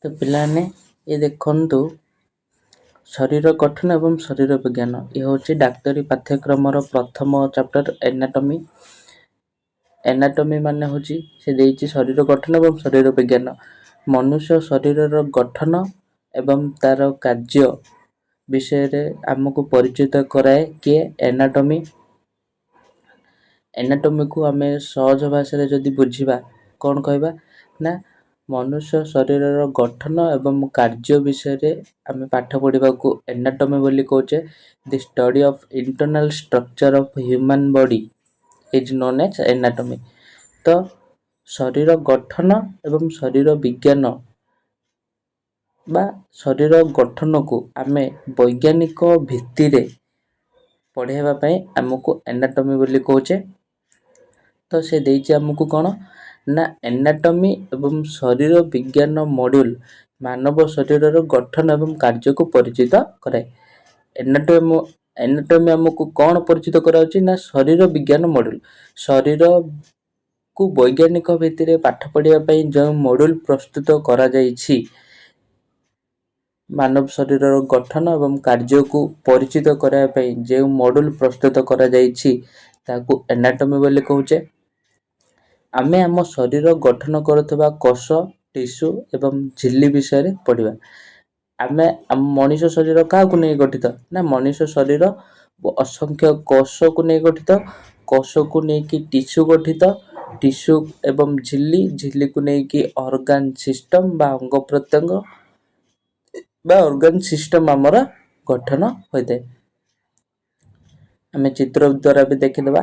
ତ ପିଲାମାନେ ये ଦେଖନ୍ତୁ ଶରୀର ଗଠନ ଏବଂ ଶରୀର ବିଜ୍ଞାନ ଏ ହେଉଛି ଡାକ୍ତରୀ ପାଠ୍ୟକ୍ରମର ପ୍ରଥମ ଚାପ୍ଟର ଏନାଟମି। ଏନାଟମି ମାନେ ହେଉଛି ସେ ଦେଇଛି ଶରୀର ଗଠନ ଏବଂ ଶରୀର ବିଜ୍ଞାନ। ମନୁଷ୍ୟ ଶରୀରର ଗଠନ ଏବଂ ତାର କାର୍ଯ୍ୟ ବିଷୟରେ ଆମକୁ ପରିଚିତ କରାଏ କିଏ? ଏନାଟମି। ଏନାଟମିକୁ ଆମେ ସହଜ ଭାଷାରେ ଯଦି ବୁଝିବା କ'ଣ କହିବା ନା ମନୁଷ୍ୟ ଶରୀରର ଗଠନ ଏବଂ କାର୍ଯ୍ୟ ବିଷୟରେ ଆମେ ପାଠ ପଢ଼ିବାକୁ ଏନାଟମି ବୋଲି କହୁଛେ। The study of internal structure of human body is known as anatomy. ତ ଶରୀର ଗଠନ ଏବଂ ଶରୀର ବିଜ୍ଞାନ ବା ଶରୀର ଗଠନକୁ ଆମେ ବୈଜ୍ଞାନିକ ଭିତ୍ତିରେ ପଢ଼ାଇବା ପାଇଁ ଆମକୁ ଏନାଟମି ବୋଲି କହୁଛେ। ତ ସେ ଦେଇଛି ଆମକୁ କ'ଣ ନା ଏନାଟମି ଏବଂ ଶରୀର ବିଜ୍ଞାନ ମଡ୍ୟୁଲ ମାନବ ଶରୀରର ଗଠନ ଏବଂ କାର୍ଯ୍ୟକୁ ପରିଚିତ କରାଏ। ଏନାଟମି ଆମକୁ କ'ଣ ପରିଚିତ କରାଉଛି ନା ଶରୀର ବିଜ୍ଞାନ ମଡ୍ୟୁଲ। ଶରୀରକୁ ବୈଜ୍ଞାନିକ ଭିତ୍ତିରେ ପାଠ ପଢ଼ିବା ପାଇଁ ଯେଉଁ ମଡ୍ୟୁଲ ପ୍ରସ୍ତୁତ କରାଯାଇଛି ମାନବ ଶରୀରର ଗଠନ ଏବଂ କାର୍ଯ୍ୟକୁ ପରିଚିତ କରାଇବା ପାଇଁ ଯେଉଁ ମଡ୍ୟୁଲ ପ୍ରସ୍ତୁତ କରାଯାଇଛି ତାକୁ ଏନାଟମି ବୋଲି କହୁଛେ। ଆମେ ଆମ ଶରୀର ଗଠନ କରୁଥିବା କୋଷ, ଟିସ୍ୟୁ ଏବଂ ଝିଲ୍ଲି ବିଷୟରେ ପଢ଼ିବା। ଆମେ ଆମ ମଣିଷ ଶରୀର କାହାକୁ ନେଇ ଗଠିତ ନା ମଣିଷ ଶରୀର ଅସଂଖ୍ୟ କୋଷକୁ ନେଇ ଗଠିତ। କୋଷକୁ ନେଇକି ଟିସ୍ୟୁ ଗଠିତ, ଟିସ୍ୟୁ ଏବଂ ଝିଲ୍ଲିକୁ ନେଇକି ଅର୍ଗାନ ସିଷ୍ଟମ ବା ଅଙ୍ଗ ପ୍ରତ୍ୟଙ୍ଗ ବା ଅର୍ଗାନ ସିଷ୍ଟମ ଆମର ଗଠନ ହୋଇଥାଏ। ଆମେ ଚିତ୍ର ଦ୍ୱାରା ବି ଦେଖିଦେବା।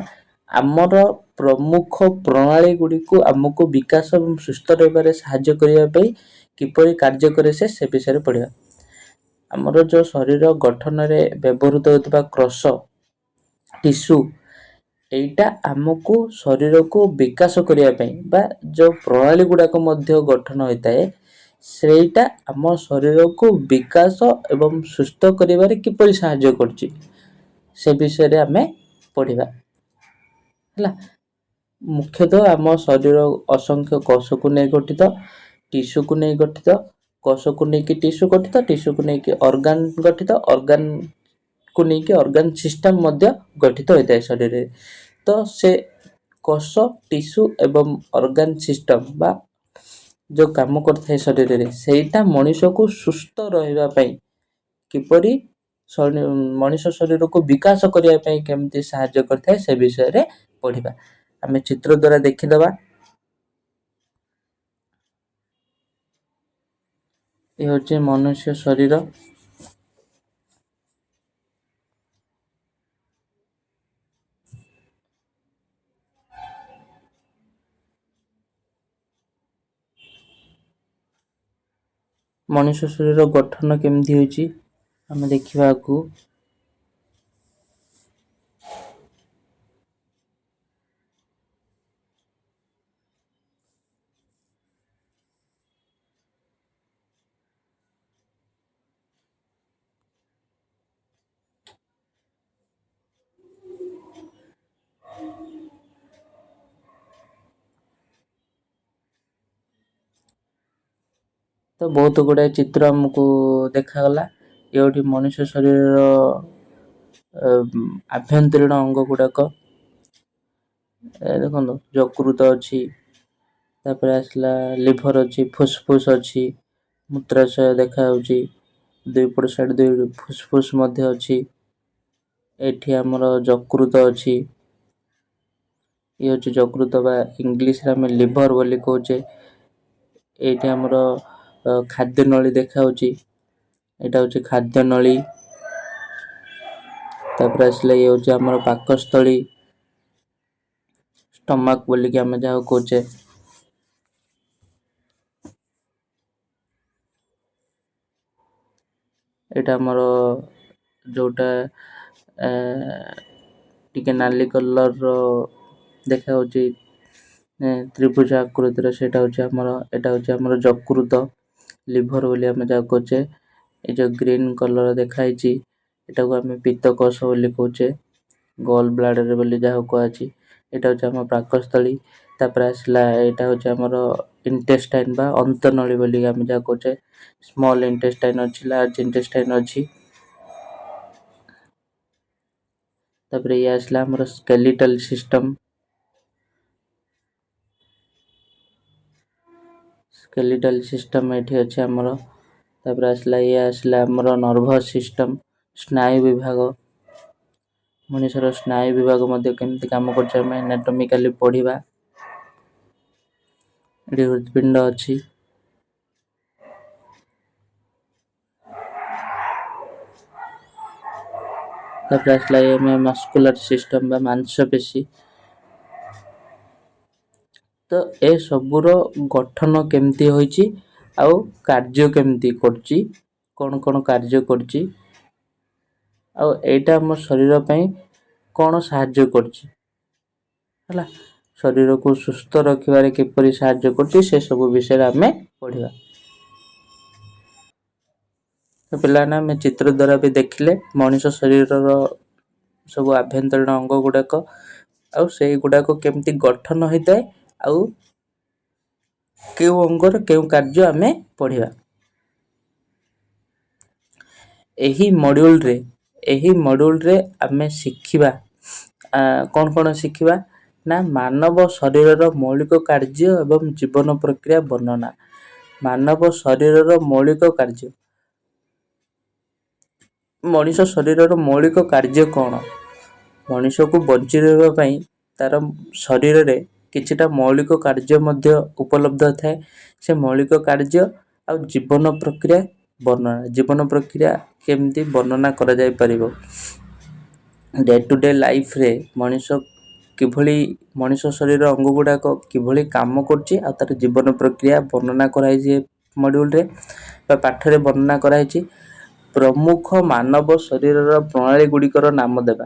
ଆମର ପ୍ରମୁଖ ପ୍ରଣାଳୀ ଗୁଡ଼ିକୁ ଆମକୁ ବିକାଶ ଏବଂ ସୁସ୍ଥ ରହିବାରେ ସାହାଯ୍ୟ କରିବା ପାଇଁ କିପରି କାର୍ଯ୍ୟ କରେ ସେ ବିଷୟରେ ପଢ଼ିବା। ଆମର ଯେଉଁ ଶରୀର ଗଠନରେ ବ୍ୟବହୃତ ହେଉଥିବା କୋଷ, ଟିସ୍ୟୁ ଏଇଟା ଆମକୁ ଶରୀରକୁ ବିକାଶ କରିବା ପାଇଁ ବା ଯେଉଁ ପ୍ରଣାଳୀ ଗୁଡ଼ାକ ମଧ୍ୟ ଗଠନ ହୋଇଥାଏ ସେଇଟା ଆମ ଶରୀରକୁ ବିକାଶ ଏବଂ ସୁସ୍ଥ କରିବାରେ କିପରି ସାହାଯ୍ୟ କରୁଛି ସେ ବିଷୟରେ ଆମେ ପଢ଼ିବା ହେଲା। ମୁଖ୍ୟତଃ ଆମ ଶରୀର ଅସଂଖ୍ୟ କୋଷକୁ ନେଇ ଗଠିତ, ଟିସ୍ୟୁକୁ ନେଇ ଗଠିତ, କୋଷକୁ ନେଇକି ଟିସ୍ୟୁ ଗଠିତ, ଟିସ୍ୟୁକୁ ନେଇକି ଅର୍ଗାନ ଗଠିତ, ଅର୍ଗାନକୁ ନେଇକି ଅର୍ଗାନ ସିଷ୍ଟମ ମଧ୍ୟ ଗଠିତ ହୋଇଥାଏ ଶରୀରରେ। ତ ସେ କୋଷ, ଟିସ୍ୟୁ ଏବଂ ଅର୍ଗାନ ସିଷ୍ଟମ ବା ଯେଉଁ କାମ କରିଥାଏ ଶରୀରରେ ସେଇଟା ମଣିଷକୁ ସୁସ୍ଥ ରହିବା ପାଇଁ କିପରି ମଣିଷ ଶରୀରକୁ ବିକାଶ କରିବା ପାଇଁ କେମିତି ସାହାଯ୍ୟ କରିଥାଏ ସେ ବିଷୟରେ ପଢ଼ିବା। ଆମେ ଚିତ୍ର ଦ୍ୱାରା ଦେଖିଦେବା। ଏ ହେଉଛି ମନୁଷ୍ୟ ଶରୀର। ମଣିଷ ଶରୀର ଗଠନ କେମିତି ହୋଇଛି ଆମେ ଦେଖିବାକୁ। ତ ବହୁତ ଗୁଡ଼ାଏ ଚିତ୍ର ଆମକୁ ଦେଖାଗଲା। ଏଇଠି ମଣିଷ ଶରୀରର ଆଭ୍ୟନ୍ତରୀଣ ଅଙ୍ଗ ଗୁଡ଼ାକ ଦେଖନ୍ତୁ ଯକୃତ ଅଛି, ତାପରେ ଆସିଲା ଲିଭର ଅଛି, ଫୁସଫୁସ ଅଛି, ମୂତ୍ରାଶୟ ଦେଖାଯାଉଛି, ଦୁଇପଟ ସାଇଡ୍ ଦୁଇ ଫୁସଫୁସ ମଧ୍ୟ ଅଛି। ଏଠି ଆମର ଯକୃତ ଅଛି। ଇଏ ହେଉଛି ଯକୃତ ବା ଇଂଲିଶରେ ଆମେ ଲିଭର ବୋଲି କହୁଛେ। ଏଇଠି ଆମର ଖାଦ୍ୟ ନଳୀ ଦେଖାଯାଉଛି, ଏଇଟା ହେଉଛି ଖାଦ୍ୟ ନଳୀ। ତାପରେ ଆସିଲେ ଇଏ ହେଉଛି ଆମର ପାକସ୍ଥଳୀ, ଷ୍ଟମାକ ବୋଲିକି ଆମେ ଯାହାକୁ କହୁଛେ। ଏଇଟା ଆମର ଯୋଉଟା ଟିକେ ନାଲି କଲରର ଦେଖାଯାଉଛି ତ୍ରିଭୁଜ ଆକୃତିର, ସେଇଟା ହେଉଛି ଏଇଟା ହେଉଛି ଆମର ଯକୃତ, ଲିଭର ବୋଲି ଆମେ ଯାହାକୁ କହୁଛେ। ଏ ଯେଉଁ ଗ୍ରୀନ କଲର ଦେଖାହେଇଛି ଏଟାକୁ ଆମେ ପିତ୍ତକୋଷ ବୋଲି କହୁଛେ, ଗଲ ବ୍ଲାଡର ବୋଲି ଯାହାକୁ କୁହାଯାଇଛି। ଏଇଟା ହେଉଛି ଆମ ପାକସ୍ଥଳୀ। ତାପରେ ଆସିଲା ଏଇଟା ହେଉଛି ଆମର ଇଣ୍ଟେଷ୍ଟାଇନ୍ ବା ଅନ୍ତନଳୀ ବୋଲି ଆମେ ଯାହା କହୁଛେ। ସ୍ମଲ୍ ଇଣ୍ଟେଷ୍ଟାଇନ୍ ଅଛି, ଲାର୍ଜ ଇଣ୍ଟେଷ୍ଟାଇନ୍ ଅଛି। ତାପରେ ଇଏ ଆସିଲା ଆମର ସ୍କେଲିଟାଲ ସିଷ୍ଟମ। ସ୍କେଲିଟାଲ ସିଷ୍ଟମ ଏଠି ଅଛି ଆମର। ତାପରେ ଆସିଲା ଆମର ନର୍ଭସ୍ ସିଷ୍ଟମ, ସ୍ନାୟୁ ବିଭାଗ। ମଣିଷର ସ୍ନାୟୁ ବିଭାଗ ମଧ୍ୟ କେମିତି କାମ କରୁଛି ଆମେ ଆନାଟୋମିକାଲି ପଢ଼ିବା। ଏଠି ହୃତ୍ପିଣ୍ଡ ଅଛି। ତାପରେ ଆସିଲା ମସ୍କୁଲାର ସିଷ୍ଟମ ବା ମାଂସପେଶୀ। ତ ଏ ସବୁର ଗଠନ କେମିତି ହୋଇଛି ଆଉ କାର୍ଯ୍ୟ କେମିତି କରୁଛି, କ'ଣ କ'ଣ କାର୍ଯ୍ୟ କରୁଛି, ଆଉ ଏଇଟା ଆମ ଶରୀର ପାଇଁ କ'ଣ ସାହାଯ୍ୟ କରୁଛି, ହେଲା। ଶରୀରକୁ ସୁସ୍ଥ ରଖିବାରେ କିପରି ସାହାଯ୍ୟ କରୁଛି ସେ ସବୁ ବିଷୟରେ ଆମେ ପଢ଼ିବା। ତ ପିଲାମାନେ ଆମେ ଚିତ୍ର ଦ୍ୱାରା ବି ଦେଖିଲେ ମଣିଷ ଶରୀରର ସବୁ ଆଭ୍ୟନ୍ତରୀଣ ଅଙ୍ଗ ଗୁଡ଼ାକ ଆଉ ସେଇଗୁଡ଼ାକ କେମିତି ଗଠନ ହୋଇଥାଏ ଆଉ କେଉଁ ଅଙ୍ଗର କେଉଁ କାର୍ଯ୍ୟ ଆମେ ପଢ଼ିବା। ଏହି ମଡ୍ୟୁଲରେ ଆମେ ଶିଖିବା କ'ଣ କ'ଣ ଶିଖିବା ନା ମାନବ ଶରୀରର ମୌଳିକ କାର୍ଯ୍ୟ ଏବଂ ଜୀବନ ପ୍ରକ୍ରିୟା ବର୍ଣ୍ଣନା। ମାନବ ଶରୀରର ମୌଳିକ କାର୍ଯ୍ୟ। ମଣିଷ ଶରୀରର ମୌଳିକ କାର୍ଯ୍ୟ କ'ଣ? ମଣିଷକୁ ବଞ୍ଚି ରହିବା ପାଇଁ ତାର ଶରୀରରେ କିଛିଟା ମୌଳିକ କାର୍ଯ୍ୟ ମଧ୍ୟ ଉପଲବ୍ଧ ଥାଏ। ସେ ମୌଳିକ କାର୍ଯ୍ୟ ଆଉ ଜୀବନ ପ୍ରକ୍ରିୟା ବର୍ଣ୍ଣନା। ଜୀବନ ପ୍ରକ୍ରିୟା କେମିତି ବର୍ଣ୍ଣନା କରାଯାଇପାରିବ। ଡେ ଟୁ ଡେ ଲାଇଫରେ ମଣିଷ ଶରୀର ଅଙ୍ଗ ଗୁଡ଼ାକ କିଭଳି କାମ କରୁଛି ଆଉ ତାର ଜୀବନ ପ୍ରକ୍ରିୟା ବର୍ଣ୍ଣନା କରାଯାଇଛି ମଡ୍ୟୁଲରେ ବା ପାଠରେ ବର୍ଣ୍ଣନା କରାଯାଇଛି। ପ୍ରମୁଖ ମାନବ ଶରୀରର ପ୍ରଣାଳୀ ଗୁଡ଼ିକର ନାମ ଦେବା।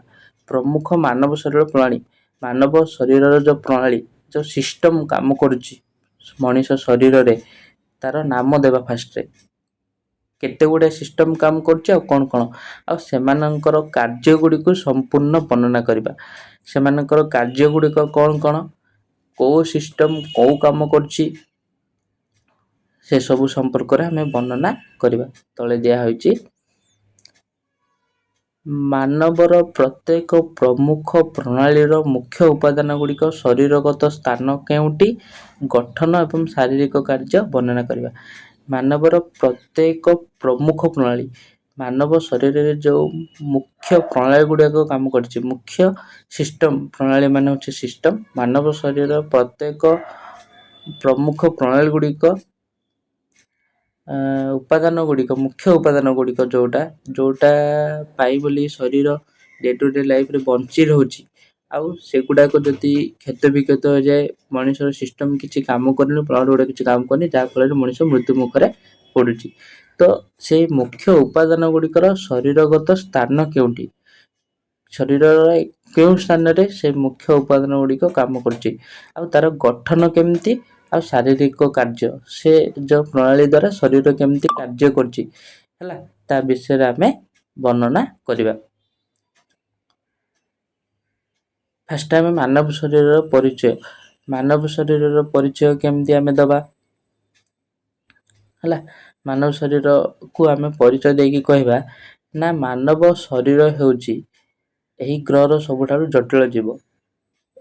ପ୍ରମୁଖ ମାନବ ଶରୀର ପ୍ରଣାଳୀ, ମାନବ ଶରୀରର ଯେଉଁ ପ୍ରଣାଳୀ, ଯେଉଁ ସିଷ୍ଟମ କାମ କରୁଛି ମଣିଷ ଶରୀରରେ, ତାର ନାମ ଦେବା। ଫାଷ୍ଟରେ କେତେ ଗୁଡ଼ିଏ ସିଷ୍ଟମ କାମ କରୁଛି ଆଉ କ'ଣ କ'ଣ, ଆଉ ସେମାନଙ୍କର କାର୍ଯ୍ୟ ଗୁଡ଼ିକୁ ସମ୍ପୂର୍ଣ୍ଣ ବର୍ଣ୍ଣନା କରିବା। ସେମାନଙ୍କର କାର୍ଯ୍ୟ ଗୁଡ଼ିକ କ'ଣ କ'ଣ, କେଉଁ ସିଷ୍ଟମ କେଉଁ କାମ କରୁଛି, ସେସବୁ ସମ୍ପର୍କରେ ଆମେ ବର୍ଣ୍ଣନା କରିବା। ତଳେ ଦିଆହେଉଛି ମାନବର ପ୍ରତ୍ୟେକ ପ୍ରମୁଖ ପ୍ରଣାଳୀର ମୁଖ୍ୟ ଉପାଦାନ ଗୁଡ଼ିକ ଶରୀରଗତ ସ୍ଥାନ କେଉଁଠି, ଗଠନ ଏବଂ ଶାରୀରିକ କାର୍ଯ୍ୟ ବର୍ଣ୍ଣନା କରିବା। ମାନବର ପ୍ରତ୍ୟେକ ପ୍ରମୁଖ ପ୍ରଣାଳୀ, ମାନବ ଶରୀରରେ ଯେଉଁ ମୁଖ୍ୟ ପ୍ରଣାଳୀ ଗୁଡ଼ିକ କାମ କରୁଛି, ମୁଖ୍ୟ ସିଷ୍ଟମ ପ୍ରଣାଳୀ ମାନେ ହେଉଛି ସିଷ୍ଟମ। ମାନବ ଶରୀରର ପ୍ରତ୍ୟେକ ପ୍ରମୁଖ ପ୍ରଣାଳୀ ଗୁଡ଼ିକ ମୁଖ୍ୟ ଉପାଦାନ ଗୁଡ଼ିକ ଯୋଉଟା ପାଇ ବୋଲି ଶରୀର ଡେ ଟୁ ଡେ ଲାଇଫରେ ବଞ୍ଚି ରହୁଛି, ଆଉ ସେଗୁଡ଼ାକ ଯଦି କ୍ଷତ ବିକ୍ଷତ ହୋଇଯାଏ, ମଣିଷର ସିଷ୍ଟମ କିଛି କାମ କରୁନି, ପ୍ରଣାଳୀ ଗୁଡ଼ାକ କିଛି କାମ କରୁନି, ଯାହାଫଳରେ ମଣିଷ ମୃତ୍ୟୁ ମୁଖରେ ପଡ଼ୁଛି। ତ ସେଇ ମୁଖ୍ୟ ଉପାଦାନ ଗୁଡ଼ିକର ଶରୀରଗତ ସ୍ଥାନ କେଉଁଠି, ଶରୀରର କେଉଁ ସ୍ଥାନରେ ସେ ମୁଖ୍ୟ ଉପାଦାନ ଗୁଡ଼ିକ କାମ କରୁଛି, ଆଉ ତାର ଗଠନ କେମିତି, ଆଉ ଶାରୀରିକ କାର୍ଯ୍ୟ, ସେ ଯେଉଁ ପ୍ରଣାଳୀ ଦ୍ୱାରା ଶରୀର କେମିତି କାର୍ଯ୍ୟ କରୁଛି, ହେଲା, ତା ବିଷୟରେ ଆମେ ବର୍ଣ୍ଣନା କରିବା। ଫାଷ୍ଟ ଆମେ ମାନବ ଶରୀରର ପରିଚୟ। ମାନବ ଶରୀରର ପରିଚୟ କେମିତି ଆମେ ଦେବା, ହେଲା। ମାନବ ଶରୀରକୁ ଆମେ ପରିଚୟ ଦେଇକି କହିବା ନା ମାନବ ଶରୀର ହେଉଛି ଏହି ଗ୍ରହର ସବୁଠାରୁ ଜଟିଳ ଜୀବ।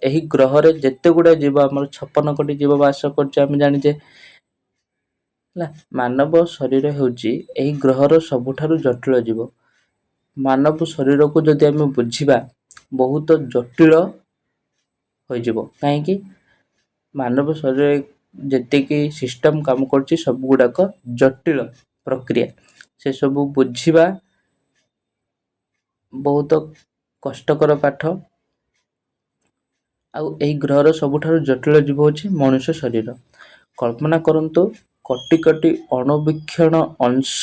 ଏହି ଗ୍ରହରେ ଯେତେ ଗୁଡ଼ାଏ ଜୀବ, ଆମର 56 କୋଟି ଜୀବ ବାସ କରୁଛି ଆମେ ଜାଣିଛେ, ହେଲା। ମାନବ ଶରୀର ହେଉଛି ଏହି ଗ୍ରହର ସବୁଠାରୁ ଜଟିଳ ଜୀବ। ମାନବ ଶରୀରକୁ ଯଦି ଆମେ ବୁଝିବା ବହୁତ ଜଟିଳ ହୋଇଯିବ। କାହିଁକି? ମାନବ ଶରୀରରେ ଯେତିକି ସିଷ୍ଟମ କାମ କରୁଛି ସବୁ ଗୁଡ଼ାକ ଜଟିଳ ପ୍ରକ୍ରିୟା, ସେସବୁ ବୁଝିବା ବହୁତ କଷ୍ଟକର ପାଠ। ଆଉ ଏହି ଗ୍ରହର ସବୁଠାରୁ ଜଟିଳ ଜୀବ ହେଉଛି ମଣିଷ ଶରୀର। କଳ୍ପନା କରନ୍ତୁ କୋଟି କୋଟି ଅଣୁବୀକ୍ଷଣ ଅଂଶ,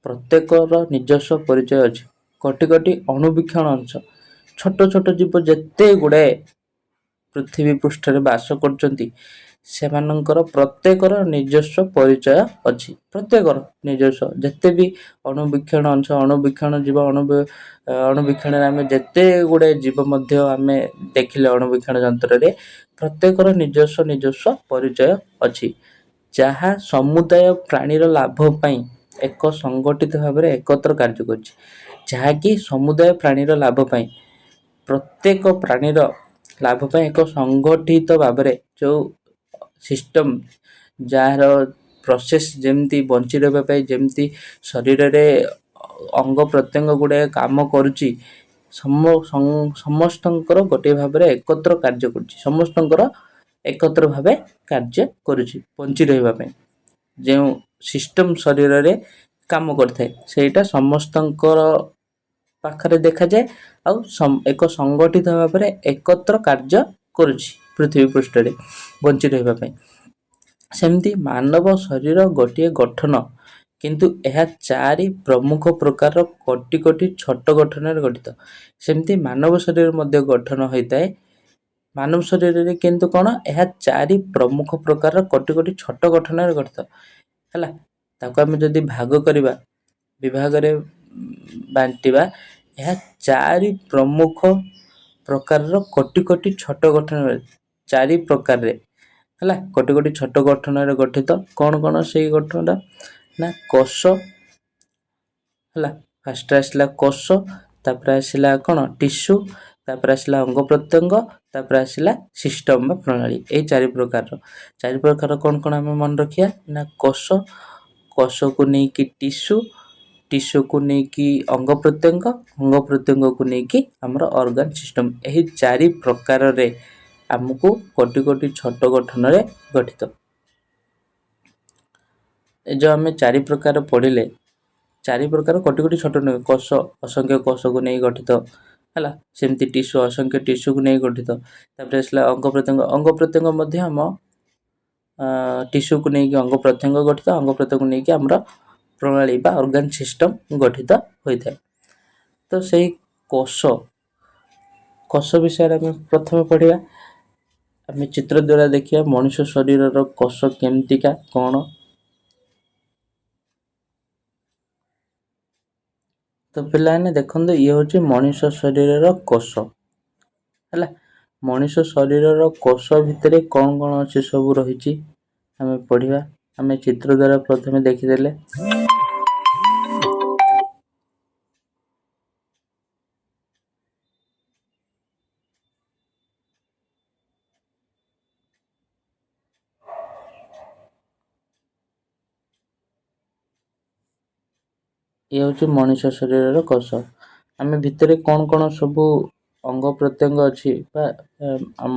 ପ୍ରତ୍ୟେକର ନିଜସ୍ୱ ପରିଚୟ ଅଛି। କୋଟି କୋଟି ଅଣୁବୀକ୍ଷଣ ଅଂଶ, ଛୋଟ ଛୋଟ ଜୀବ ଯେତେ ଗୁଡ଼ାଏ ପୃଥିବୀ ପୃଷ୍ଠରେ ବାସ କରୁଛନ୍ତି, ସେମାନଙ୍କର ପ୍ରତ୍ୟେକର ନିଜସ୍ୱ ପରିଚୟ ଅଛି। ପ୍ରତ୍ୟେକର ନିଜସ୍ୱ ଯେତେ ବି ଅଣୁବୀକ୍ଷଣ ଅଂଶ ଅଣୁବୀକ୍ଷଣ ଜୀବ ଅଣୁବୀକ୍ଷଣରେ ଆମେ ଯେତେ ଗୁଡ଼େ ଜୀବ ମଧ୍ୟ ଆମେ ଦେଖିଲେ ଅଣୁବୀକ୍ଷଣ ଯନ୍ତ୍ରରେ ପ୍ରତ୍ୟେକର ନିଜସ୍ୱ ପରିଚୟ ଅଛି, ଯାହା ସମୁଦାୟ ପ୍ରାଣୀର ଲାଭ ପାଇଁ ଏକ ସଂଗଠିତ ଭାବରେ ଏକତ୍ର କାର୍ଯ୍ୟ କରୁଛି। ଯାହାକି ସମୁଦାୟ ପ୍ରାଣୀର ଲାଭ ପାଇଁ ପ୍ରତ୍ୟେକ ପ୍ରାଣୀର ଲାଭ ପାଇଁ ଏକ ସଂଗଠିତ ଭାବରେ ଯେଉଁ ସିଷ୍ଟମ୍, ଯାହାର ପ୍ରୋସେସ୍ ଯେମିତି ବଞ୍ଚି ରହିବା ପାଇଁ ଯେମିତି ଶରୀରରେ ଅଙ୍ଗ ପ୍ରତ୍ୟଙ୍ଗ ଗୁଡ଼ାଏ କାମ କରୁଛି, ସମସ୍ତଙ୍କର ଗୋଟିଏ ଭାବରେ ଏକତ୍ର କାର୍ଯ୍ୟ କରୁଛି। ସମସ୍ତଙ୍କର ଏକତ୍ର ଭାବେ କାର୍ଯ୍ୟ କରୁଛି ବଞ୍ଚି ରହିବା ପାଇଁ। ଯେଉଁ ସିଷ୍ଟମ୍ ଶରୀରରେ କାମ କରିଥାଏ ସେଇଟା ସମସ୍ତଙ୍କର ପାଖରେ ଦେଖାଯାଏ ଆଉ ଏକ ସଂଗଠିତ ଭାବରେ ଏକତ୍ର କାର୍ଯ୍ୟ କରୁଛି ପୃଥିବୀ ପୃଷ୍ଠରେ ବଞ୍ଚି ରହିବା ପାଇଁ। ସେମିତି ମାନବ ଶରୀର ଗୋଟିଏ ଗଠନ, କିନ୍ତୁ ଏହା 4 ପ୍ରମୁଖ ପ୍ରକାରର କୋଟି କୋଟି ଛୋଟ ଗଠନରେ ଗଠିତ। ସେମିତି ମାନବ ଶରୀର ମଧ୍ୟ ଗଠନ ହୋଇଥାଏ। ମାନବ ଶରୀରରେ କିନ୍ତୁ କ'ଣ, ଏହା 4 ପ୍ରମୁଖ ପ୍ରକାରର କୋଟି କୋଟି ଛୋଟ ଗଠନରେ ଗଠିତ ହେଲା। ତାକୁ ଆମେ ଯଦି ଭାଗ କରିବା, ବିଭାଗରେ ବାଣ୍ଟିବା, ଏହା 4 ପ୍ରମୁଖ ପ୍ରକାରର କୋଟି କୋଟି ଛୋଟ ଗଠନ 4 ପ୍ରକାରରେ ହେଲା, କୋଟି କୋଟି ଛୋଟ ଗଠନରେ ଗଠିତ। କ'ଣ କ'ଣ ସେଇ ଗଠନଟା ନା କୋଷ ହେଲା, ଫାଷ୍ଟ ଆସିଲା କୋଷ, ତାପରେ ଆସିଲା କ'ଣ ଟିସ୍ୟୁ, ତାପରେ ଆସିଲା ଅଙ୍ଗ ପ୍ରତ୍ୟଙ୍ଗ, ତାପରେ ଆସିଲା ସିଷ୍ଟମ୍ ବା ପ୍ରଣାଳୀ। ଏଇ 4 ପ୍ରକାର କ'ଣ କ'ଣ ଆମେ ମନେ ରଖିବା ନା କୋଷ, କୋଷକୁ ନେଇକି ଟିସ୍ୟୁ, ଟିସ୍ୟୁକୁ ନେଇକି ଅଙ୍ଗ ପ୍ରତ୍ୟଙ୍ଗକୁ ନେଇକି ଆମର ଅର୍ଗାନ ସିଷ୍ଟମ୍। ଏହି 4 ପ୍ରକାରରେ ଆମକୁ କୋଟି କୋଟି ଛୋଟ ଗଠନରେ ଗଠିତ। ଏ ଯେଉଁ ଆମେ 4 ପ୍ରକାର ପଢ଼ିଲେ, 4 ପ୍ରକାର କୋଟି କୋଟି ଛୋଟ ନୁହେଁ। କୋଷ ଅସଂଖ୍ୟ କୋଷକୁ ନେଇ ଗଠିତ ହେଲା, ସେମିତି ଟିସ୍ୟୁ ଅସଂଖ୍ୟ ଟିସ୍ୟୁକୁ ନେଇ ଗଠିତ। ତାପରେ ଆସିଲା ଅଙ୍ଗ ପ୍ରତ୍ୟଙ୍ଗ ମଧ୍ୟ ଆମ ଟିସ୍ୟୁକୁ ନେଇକି ଅଙ୍ଗ ପ୍ରତ୍ୟଙ୍ଗ ଗଠିତ, ଅଙ୍ଗ ପ୍ରତ୍ୟଙ୍ଗକୁ ନେଇକି ଆମର ପ୍ରଣାଳୀ ବା ଅର୍ଗାନ ସିଷ୍ଟମ୍ ଗଠିତ ହୋଇଥାଏ। ତ ସେଇ କୋଷ ବିଷୟରେ ଆମେ ପ୍ରଥମେ ପଢ଼ିବା। ଆମେ ଚିତ୍ର ଦ୍ୱାରା ଦେଖିବା ମଣିଷ ଶରୀରର କୋଷ କେମିତିକା କ'ଣ। ତ ପିଲାମାନେ ଦେଖନ୍ତୁ, ଇଏ ହେଉଛି ମଣିଷ ଶରୀରର କୋଷ ହେଲା। ମଣିଷ ଶରୀରର କୋଷ ଭିତରେ କ'ଣ କ'ଣ ଅଛି ସବୁ ରହିଛି ଆମେ ପଢ଼ିବା। ଆମେ ଚିତ୍ର ଦ୍ୱାରା ପ୍ରଥମେ ଦେଖିଦେଲେ ଇଏ ହେଉଛି ମଣିଷ ଶରୀରର କୋଷ। ଆମେ ଭିତରେ କ'ଣ କ'ଣ ସବୁ ଅଙ୍ଗ ପ୍ରତ୍ୟଙ୍ଗ ଅଛି ବା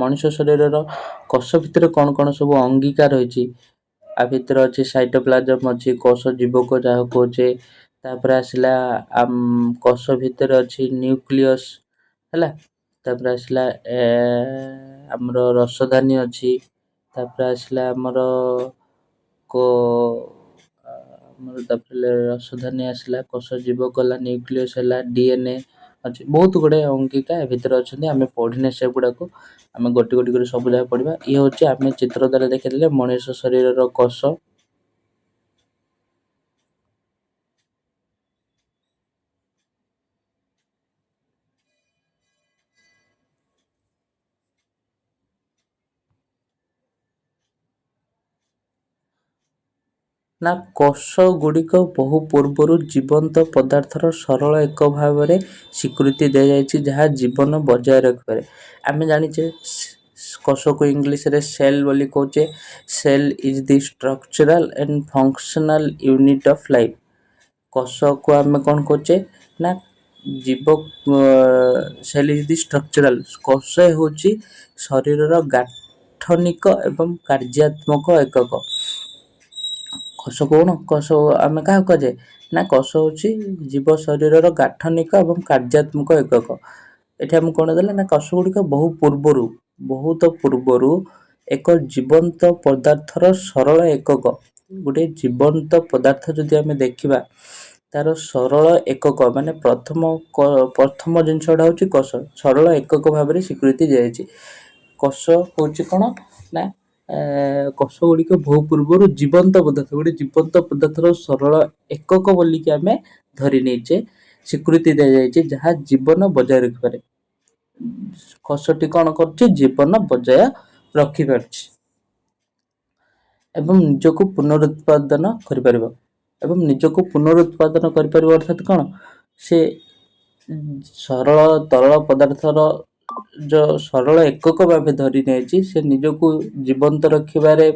ମଣିଷ ଶରୀରର କୋଷ ଭିତରେ କ'ଣ କ'ଣ ସବୁ ଅଙ୍ଗିକା ରହିଛି। ଆ ଭିତରେ ଅଛି ସାଇଟୋପ୍ଲାଜମ ଅଛି, କୋଷ ଜୀବକ ଯାହାକୁ କହୁଛେ। ତାପରେ ଆସିଲା କୋଷ ଭିତରେ ଅଛି ନ୍ୟୁକ୍ଲିୟସ୍ ହେଲା। ତାପରେ ଆସିଲା ଆମର ରସଧାନୀ ଅଛି। ତାପରେ ଆସିଲା ଆମର ତାପରେ ରସଧାନୀ ଆସିଲା, କୋଷ ଜୀବକ ହେଲା, ନ୍ୟୁକ୍ଲିୟସ୍ ହେଲା, DNA ଅଛି, ବହୁତ ଗୁଡ଼ାଏ ଅଙ୍ଗିକା ଏ ଭିତରେ ଅଛନ୍ତି। ଆମେ ପଢ଼ିନେ ସେଗୁଡ଼ାକୁ, ଆମେ ଗୋଟି ଗୋଟି କରି ସବୁ ଯାକ ପଢ଼ିବା। ଇଏ ହେଉଛି ଆମେ ଚିତ୍ର ଦ୍ୱାରା ଦେଖିଦେଲେ ମଣିଷ ଶରୀରର କୋଷ। ନା କୋଷ ଗୁଡ଼ିକ ବହୁ ପୂର୍ବରୁ ଜୀବନ୍ତ ପଦାର୍ଥର ସରଳ ଏକ ଭାବରେ ସ୍ୱୀକୃତି ଦିଆଯାଇଛି, ଯାହା ଜୀବନ ବଜାୟ ରଖିପାରେ। ଆମେ ଜାଣିଛେ କୋଷକୁ ଇଂଲିଶରେ ସେଲ୍ ବୋଲି କହୁଛେ। Cell is the structural and functional unit of life. କୋଷକୁ ଆମେ କ'ଣ କହୁଛେ ନା ସେଲ୍ ଇଜ୍ ଦି ଷ୍ଟ୍ରକ୍ଚରାଲ୍। କୋଷ ହେଉଛି ଶରୀରର ଗାଠନିକ ଏବଂ କାର୍ଯ୍ୟାତ୍ମକ ଏକକ। କୋଷ ଆମେ କାହାକୁ କୁହାଯାଏ ନା କୋଷ ହେଉଛି ଜୀବ ଶରୀରର ଗାଠନିକ ଏବଂ କାର୍ଯ୍ୟାତ୍ମକ ଏକକ। ଏଠି ଆମେ କ'ଣ ଦେଲେ ନା କୋଷ ଗୁଡ଼ିକ ବହୁତ ପୂର୍ବରୁ ଏକ ଜୀବନ୍ତ ପଦାର୍ଥର ସରଳ ଏକକ। ଗୋଟେ ଜୀବନ୍ତ ପଦାର୍ଥ ଯଦି ଆମେ ଦେଖିବା, ତାର ସରଳ ଏକକ ମାନେ ପ୍ରଥମ ଜିନିଷଟା ହେଉଛି କୋଷ, ସରଳ ଏକକ ଭାବରେ ସ୍ୱୀକୃତି ଦିଆଯାଇଛି। କୋଷ ହେଉଛି କ'ଣ ନା କୋଷ ଗୁଡ଼ିକ ବହୁ ପୂର୍ବରୁ ଜୀବନ୍ତ ପଦାର୍ଥ, ଗୋଟେ ଜୀବନ୍ତ ପଦାର୍ଥର ସରଳ ଏକକ ବୋଲିକି ଆମେ ଧରି ନେଇଛେ, ସ୍ୱୀକୃତି ଦିଆଯାଇଛି, ଯାହା ଜୀବନ ବଜାୟ ରଖିପାରେ। କୋଷଟି କ'ଣ କରୁଛି? ଜୀବନ ବଜାୟ ରଖିପାରୁଛି ଏବଂ ନିଜକୁ ପୁନରୁତ୍ପାଦନ କରିପାରିବ। ଏବଂ ନିଜକୁ ପୁନରୁତ୍ପାଦନ କରିପାରିବ ଅର୍ଥାତ୍ କ'ଣ? ସେ ସରଳ ତରଳ ପଦାର୍ଥର ଯେଉଁ ସରଳ ଏକକ ଭାବେ ଧରି ନେଇଛି, ସେ ନିଜକୁ ଜୀବନ୍ତ ରଖିବାରେ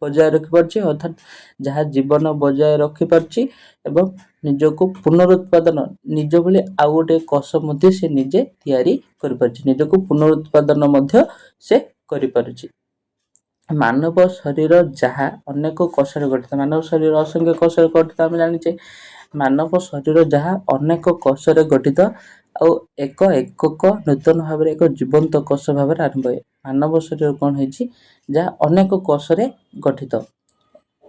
ବଜାୟ ରଖିପାରୁଛି, ଅର୍ଥାତ୍ ଯାହା ଜୀବନ ବଜାୟ ରଖିପାରୁଛି ଏବଂ ନିଜକୁ ପୁନରୁତ୍ପାଦନ, ନିଜ ଭଳି ଆଉ ଗୋଟେ କୋଷ ମଧ୍ୟ ସେ ନିଜେ ତିଆରି କରିପାରୁଛି, ନିଜକୁ ପୁନରୁତ୍ପାଦନ ମଧ୍ୟ ସେ କରିପାରୁଛି। ମାନବ ଶରୀର ଯାହା ଅନେକ କୋଷରେ ଗଠିତ, ମାନବ ଶରୀର ଅସଂଖ୍ୟ କୋଷରେ ଗଠିତ ଆମେ ଜାଣିଛେ। ମାନବ ଶରୀର ଯାହା ଅନେକ କୋଷରେ ଗଠିତ ଆଉ ଏକ ଏକକ ନୂତନ ଭାବରେ ଏକ ଜୀବନ୍ତ କୋଷ ଭାବରେ ଆରମ୍ଭ ହୁଏ। ମାନବ ଶରୀର କ'ଣ ହେଇଛି? ଯାହା ଅନେକ କୋଷରେ ଗଠିତ,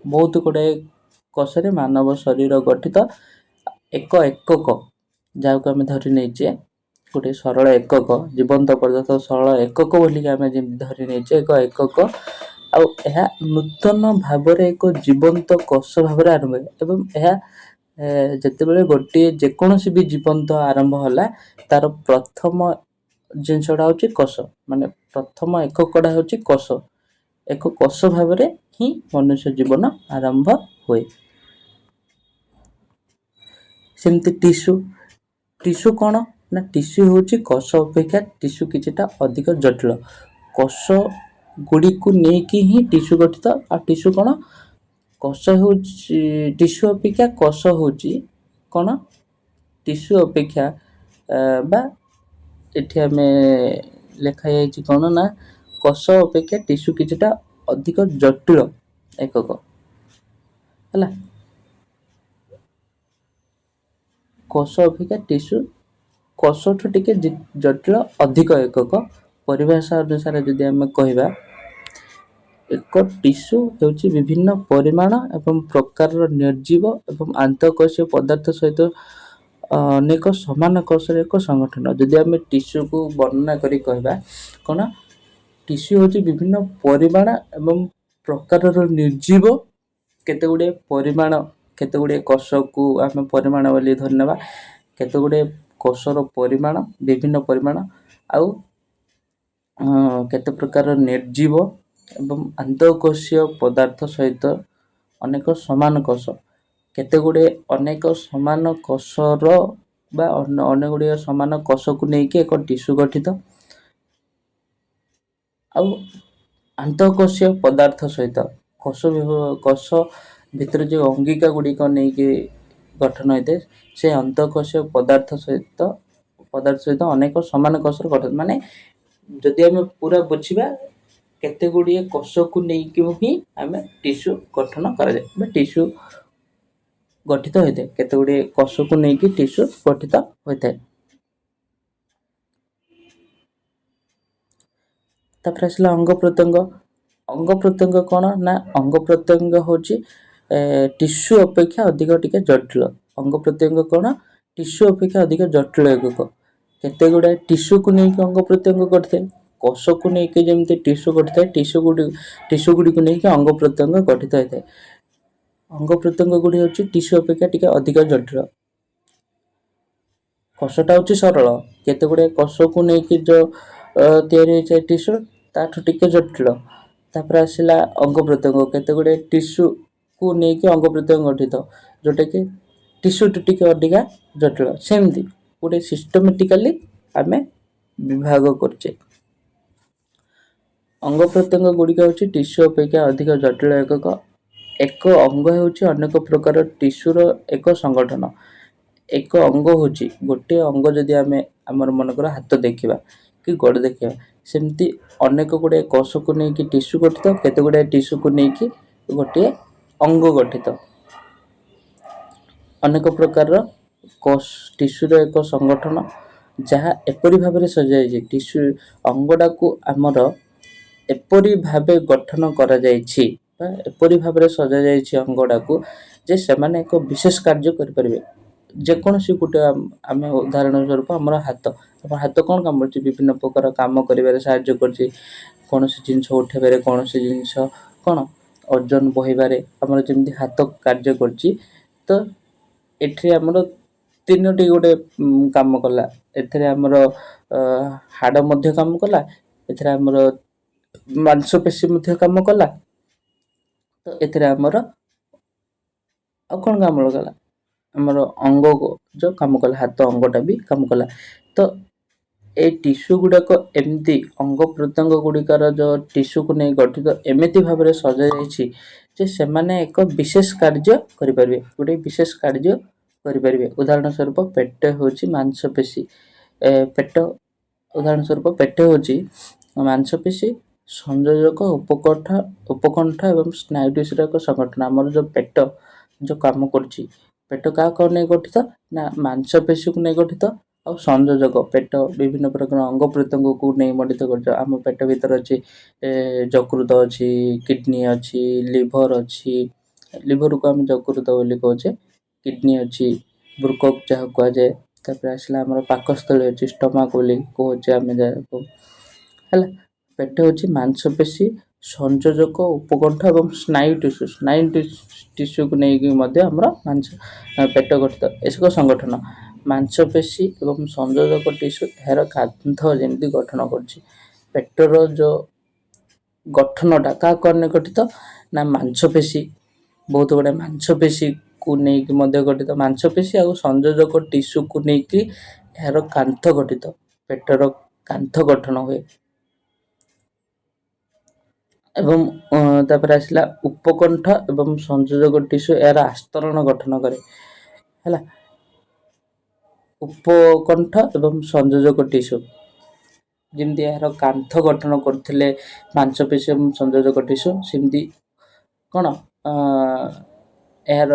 ବହୁତ ଗୁଡ଼ାଏ କୋଷରେ ମାନବ ଶରୀର ଗଠିତ, ଏକ ଏକକ ଯାହାକୁ ଆମେ ଧରି ନେଇଛେ ଗୋଟେ ସରଳ ଏକକ, ଜୀବନ୍ତ ପଦାର୍ଥ ସରଳ ଏକକ ବୋଲିକି ଆମେ ଯେମିତି ଧରି ନେଇଛେ ଏକ ଏକକ, ଆଉ ଏହା ନୂତନ ଭାବରେ ଏକ ଜୀବନ୍ତ କୋଷ ଭାବରେ ଆରମ୍ଭ ହୁଏ। ଏବଂ ଏହା ଯେତେବେଳେ ଗୋଟିଏ ଯେକୌଣସି ବି ଜୀବନ୍ତ ଆରମ୍ଭ ହେଲା, ତାର ପ୍ରଥମ ଜିନିଷଟା ହେଉଛି କୋଷ, ମାନେ ପ୍ରଥମ ଏକକଟା ହେଉଛି କୋଷ। ଏକ କୋଷ ଭାବରେ ହିଁ ମନୁଷ୍ୟ ଜୀବନ ଆରମ୍ଭ ହୁଏ। ସେମିତି ଟିସ୍ୟୁ କ'ଣ? ନା ଟିସ୍ୟୁ ହେଉଛି କୋଷ ଅପେକ୍ଷା ଟିସ୍ୟୁ କିଛିଟା ଅଧିକ ଜଟିଳ। କୋଷ ଗୁଡ଼ିକୁ ନେଇକି ହିଁ ଟିସ୍ୟୁ ଗଠିତ। ଆଉ ଟିସ୍ୟୁ କ'ଣ? କୋଷ ହେଉଛି ଟିସ୍ୟୁ ଅପେକ୍ଷା କୋଷ ହେଉଛି କ'ଣ? ଟିସ୍ୟୁ ଅପେକ୍ଷା ବା ଏଠି ଆମେ ଲେଖାଯାଇଛି କ'ଣ ନା କୋଷ ଅପେକ୍ଷା ଟିସ୍ୟୁ କିଛିଟା ଅଧିକ ଜଟିଳ ଏକକ ହେଲା। କୋଷ ଅପେକ୍ଷା ଟିସ୍ୟୁ କୋଷଠୁ ଟିକେ ଜଟିଳ ଅଧିକ ଏକକ। ପରିଭାଷା ଅନୁସାରେ ଯଦି ଆମେ କହିବା, ଏକ ଟିସ୍ୟୁ ହେଉଛି ବିଭିନ୍ନ ପରିମାଣ ଏବଂ ପ୍ରକାରର ନିର୍ଜୀବ ଏବଂ ଆନ୍ତଃକୋଷୀୟ ପଦାର୍ଥ ସହିତ ଅନେକ ସମାନ କୋଷର ଏକ ସଂଗଠନ। ଯଦି ଆମେ ଟିସ୍ୟୁକୁ ବର୍ଣ୍ଣନା କରି କହିବା କ'ଣ? ଟିସ୍ୟୁ ହେଉଛି ବିଭିନ୍ନ ପରିମାଣ ଏବଂ ପ୍ରକାରର ନିର୍ଜୀବ କେତେ ଗୁଡ଼ିଏ ପରିମାଣ, କେତେ ଗୁଡ଼ିଏ କୋଷକୁ ଆମେ ପରିମାଣ ବୋଲି ଧରିନେବା, କେତେ ଗୁଡ଼ିଏ କୋଷର ପରିମାଣ, ବିଭିନ୍ନ ପରିମାଣ, ଆଉ କେତେ ପ୍ରକାର ନିର୍ଜୀବ ଏବଂ ଆନ୍ତଃକୋଷୀୟ ପଦାର୍ଥ ସହିତ ଅନେକ ସମାନ କୋଷ, କେତେ ଗୁଡ଼ିଏ ଅନେକ ସମାନ କୋଷର ବା ଅନେକ ଗୁଡ଼ିଏ ସମାନ କୋଷକୁ ନେଇକି ଏକ ଟିସ୍ୟୁ ଗଠିତ। ଆଉ ଆନ୍ତଃକୋଷୀୟ ପଦାର୍ଥ ସହିତ କୋଷ ଭିତରେ ଯେଉଁ ଅଙ୍ଗିକା ଗୁଡ଼ିକ ନେଇକି ଗଠନ ହୋଇଥାଏ, ସେ ଅନ୍ତଃକୋଷୀୟ ପଦାର୍ଥ ସହିତ ଅନେକ ସମାନ କୋଷର ଗଠନ। ମାନେ ଯଦି ଆମେ ପୁରା ବୁଝିବା, କେତେ ଗୁଡ଼ିଏ କୋଷକୁ ନେଇକି ହିଁ ଆମେ ଟିସ୍ୟୁ ଗଠନ କରାଯାଏ ବା ଟିସ୍ୟୁ ଗଠିତ ହୋଇଥାଏ, କେତେ ଗୁଡ଼ିଏ କୋଷକୁ ନେଇକି ଟିସ୍ୟୁ ଗଠିତ ହୋଇଥାଏ। ତାପରେ ଆସିଲା ଅଙ୍ଗ ପ୍ରତ୍ୟଙ୍ଗ। ଅଙ୍ଗ ପ୍ରତ୍ୟଙ୍ଗ କ'ଣ? ନା ଅଙ୍ଗ ପ୍ରତ୍ୟଙ୍ଗ ହେଉଛି ଟିସ୍ୟୁ ଅପେକ୍ଷା ଅଧିକ ଟିକେ ଜଟିଳ। ଅଙ୍ଗ ପ୍ରତ୍ୟଙ୍ଗ କ'ଣ? ଟିସ୍ୟୁ ଅପେକ୍ଷା ଅଧିକ ଜଟିଳ ଏକକ। କେତେ ଗୁଡ଼ାଏ ଟିସ୍ୟୁକୁ ନେଇକି ଅଙ୍ଗ ପ୍ରତ୍ୟଙ୍ଗ ଗଠିଥାଏ। କୋଷକୁ ନେଇକି ଯେମିତି ଟିସ୍ୟୁ ଗଠିଥାଏ, ଟିସ୍ୟୁ ଗୁଡ଼ିକୁ ନେଇକି ଅଙ୍ଗ ପ୍ରତ୍ୟଙ୍ଗ ଗଠିତ ହୋଇଥାଏ। ଅଙ୍ଗ ପ୍ରତ୍ୟଙ୍ଗ ଗୁଡ଼ିକ ହେଉଛି ଟିସ୍ୟୁ ଅପେକ୍ଷା ଟିକେ ଅଧିକ ଜଟିଳ। କୋଷଟା ହେଉଛି ସରଳ, କେତେ ଗୁଡ଼ିଏ କୋଷକୁ ନେଇକି ଯେଉଁ ତିଆରି ହୋଇଥାଏ ଟିସ୍ୟୁ, ତାଠୁ ଟିକେ ଜଟିଳ। ତାପରେ ଆସିଲା ଅଙ୍ଗ ପ୍ରତ୍ୟଙ୍ଗ, କେତେ ଗୁଡ଼ିଏ ଟିସ୍ୟୁକୁ ନେଇକି ଅଙ୍ଗ ପ୍ରତ୍ୟଙ୍ଗ ଗଠିତ, ଯେଉଁଟାକି ଟିସ୍ୟୁଠୁ ଟିକେ ଅଧିକା ଜଟିଳ। ସେମିତି ଗୋଟେ ସିଷ୍ଟମେଟିକାଲି ଆମେ ବିଭାଗ କରୁଛେ। ଅଙ୍ଗ ପ୍ରତ୍ୟଙ୍ଗ ଗୁଡ଼ିକ ହେଉଛି ଟିସ୍ୟୁ ଅପେକ୍ଷା ଅଧିକ ଜଟିଳ ଏକକ। ଏକ ଅଙ୍ଗ ହେଉଛି ଅନେକ ପ୍ରକାର ଟିସ୍ୟୁର ଏକ ସଂଗଠନ। ଏକ ଅଙ୍ଗ ହେଉଛି ଗୋଟିଏ ଅଙ୍ଗ। ଯଦି ଆମେ ଆମର ମନେକର ହାତ ଦେଖିବା କି ଗୋଡ଼ ଦେଖିବା, ସେମିତି ଅନେକ ଗୁଡ଼ିଏ କୋଷକୁ ନେଇକି ଟିସ୍ୟୁ ଗଠିତ, କେତେ ଗୁଡ଼ିଏ ଟିସ୍ୟୁକୁ ନେଇକି ଗୋଟିଏ ଅଙ୍ଗ ଗଠିତ। ଅନେକ ପ୍ରକାରର ଟିସ୍ୟୁର ଏକ ସଂଗଠନ, ଯାହା ଏପରି ଭାବରେ ସଜାଯାଇଛି, ଟିସ୍ୟୁ ଅଙ୍ଗଟାକୁ ଆମର ଏପରି ଭାବେ ଗଠନ କରାଯାଇଛି ବା ଏପରି ଭାବରେ ସଜାଯାଇଛି ଅଙ୍ଗଟାକୁ ଯେ ସେମାନେ ଏକ ବିଶେଷ କାର୍ଯ୍ୟ କରିପାରିବେ। ଯେକୌଣସି ଗୋଟେ ଆମେ ଉଦାହରଣ ସ୍ୱରୂପ ଆମର ହାତ, ଆମ ହାତ କ'ଣ କାମ କରୁଛି? ବିଭିନ୍ନ ପ୍ରକାର କାମ କରିବାରେ ସାହାଯ୍ୟ କରୁଛି। କୌଣସି ଜିନିଷ ଉଠାଇବାରେ, କୌଣସି ଜିନିଷ କ'ଣ ଓଜନ ବୋହିବାରେ ଆମର ଯେମିତି ହାତ କାର୍ଯ୍ୟ କରୁଛି। ତ ଏଠି ଆମର ତିନୋଟି ଗୋଟେ କାମ କଲା। ଏଥିରେ ଆମର ହାଡ଼ ମଧ୍ୟ କାମ କଲା, ଏଥିରେ ଆମର ମାଂସପେଶୀ ମଧ୍ୟ କାମ କଲା, ତ ଏଥିରେ ଆମର ଆଉ କ'ଣ କାମ କଲା? ଆମର ଅଙ୍ଗ ଯେଉଁ କାମ କଲା, ହାତ ଅଙ୍ଗଟା ବି କାମ କଲା। ତ ଏଇ ଟିସ୍ୟୁ ଗୁଡ଼ାକ ଏମିତି ଅଙ୍ଗ ପ୍ରତ୍ୟଙ୍ଗ ଗୁଡ଼ିକର ଯେଉଁ ଟିସ୍ୟୁକୁ ନେଇ ଗଠିତ ଏମିତି ଭାବରେ ସଜାଯାଇଛି ଯେ ସେମାନେ ଏକ ବିଶେଷ କାର୍ଯ୍ୟ କରିପାରିବେ, ଗୋଟେ ବିଶେଷ କାର୍ଯ୍ୟ କରିପାରିବେ। ଉଦାହରଣ ସ୍ୱରୂପ ପେଟ ହେଉଛି ମାଂସପେଶୀ। ପେଟ ଉଦାହରଣ ସ୍ୱରୂପ ପେଟ ହେଉଛି ମାଂସପେଶୀ, ସଂଯୋଜକ, ଉପକଣ୍ଠ ଏବଂ ସ୍ନାୟୁଟିସ୍ୟୁର ଏକ ସଂଗଠନ। ଆମର ଯେଉଁ ପେଟ ଯେଉଁ କାମ କରୁଛି, ପେଟ କାହାକୁ ନେଇ ଗଠିତ? ନା ମାଂସପେଶୀକୁ ନେଇ ଗଠିତ, ଆଉ ସଂଯୋଜକ ପେଟ ବିଭିନ୍ନ ପ୍ରକାର ଅଙ୍ଗ ପ୍ରତ୍ୟଙ୍ଗକୁ ନେଇ ଗଠିତ କରୁଛ। ଆମ ପେଟ ଭିତରେ ଅଛି ଯକୃତ ଅଛି, କିଡ଼ନୀ ଅଛି, ଲିଭର ଅଛି। ଲିଭରକୁ ଆମେ ଯକୃତ ବୋଲି କହୁଛେ। କିଡ଼ନୀ ଅଛି, ବୃକକ୍ ଯାହା କୁହାଯାଏ। ତାପରେ ଆସିଲା ଆମର ପାକସ୍ଥଳୀ ଅଛି, ଷ୍ଟମାକ୍ ବୋଲି କହୁଛେ ଆମେ ଯାହାକୁ, ହେଲା। ପେଟ ହେଉଛି ମାଂସପେଶୀ, ସଂଯୋଜକ, ଉପକଣ୍ଠ ଏବଂ ସ୍ନାୟୁ ଟିସ୍ୟୁକୁ ନେଇକି ମଧ୍ୟ ଆମର ପେଟ ଗଠିତ ଏସବୁ ସଂଗଠନ। ମାଂସପେଶୀ ଏବଂ ସଂଯୋଜକ ଟିସ୍ୟୁ ଏହାର କାନ୍ଥ ଯେମିତି ଗଠନ କରୁଛି। ପେଟର ଯେଉଁ ଗଠନଟା କାହାକୁ ନେଇ ଗଠିତ? ନା ମାଂସପେଶୀ, ବହୁତ ଗୁଡ଼ିଏ ମାଂସପେଶୀକୁ ନେଇକି ମଧ୍ୟ ଗଠିତ। ମାଂସପେଶୀ ଆଉ ସଂଯୋଜକ ଟିସ୍ୟୁକୁ ନେଇକି ଏହାର କାନ୍ଥ ଗଠିତ। ପେଟର କାନ୍ଥ ଗଠନ ହୁଏ। ଏବଂ ତାପରେ ଆସିଲା ଉପକଣ୍ଠ ଏବଂ ସଂଯୋଜକ ଟିସ୍ୟୁ ଏହାର ଆସ୍ତରଣ ଗଠନ କରେ, ହେଲା। ଉପକଣ୍ଠ ଏବଂ ସଂଯୋଜକ ଟିସ୍ୟୁ ଯେମିତି ଏହାର କାନ୍ଥ ଗଠନ କରୁଥିଲେ ମାଂସପେଶୀ ଏବଂ ସଂଯୋଜକ ଟିସ୍ୟୁ, ସେମିତି କ'ଣ ଏହାର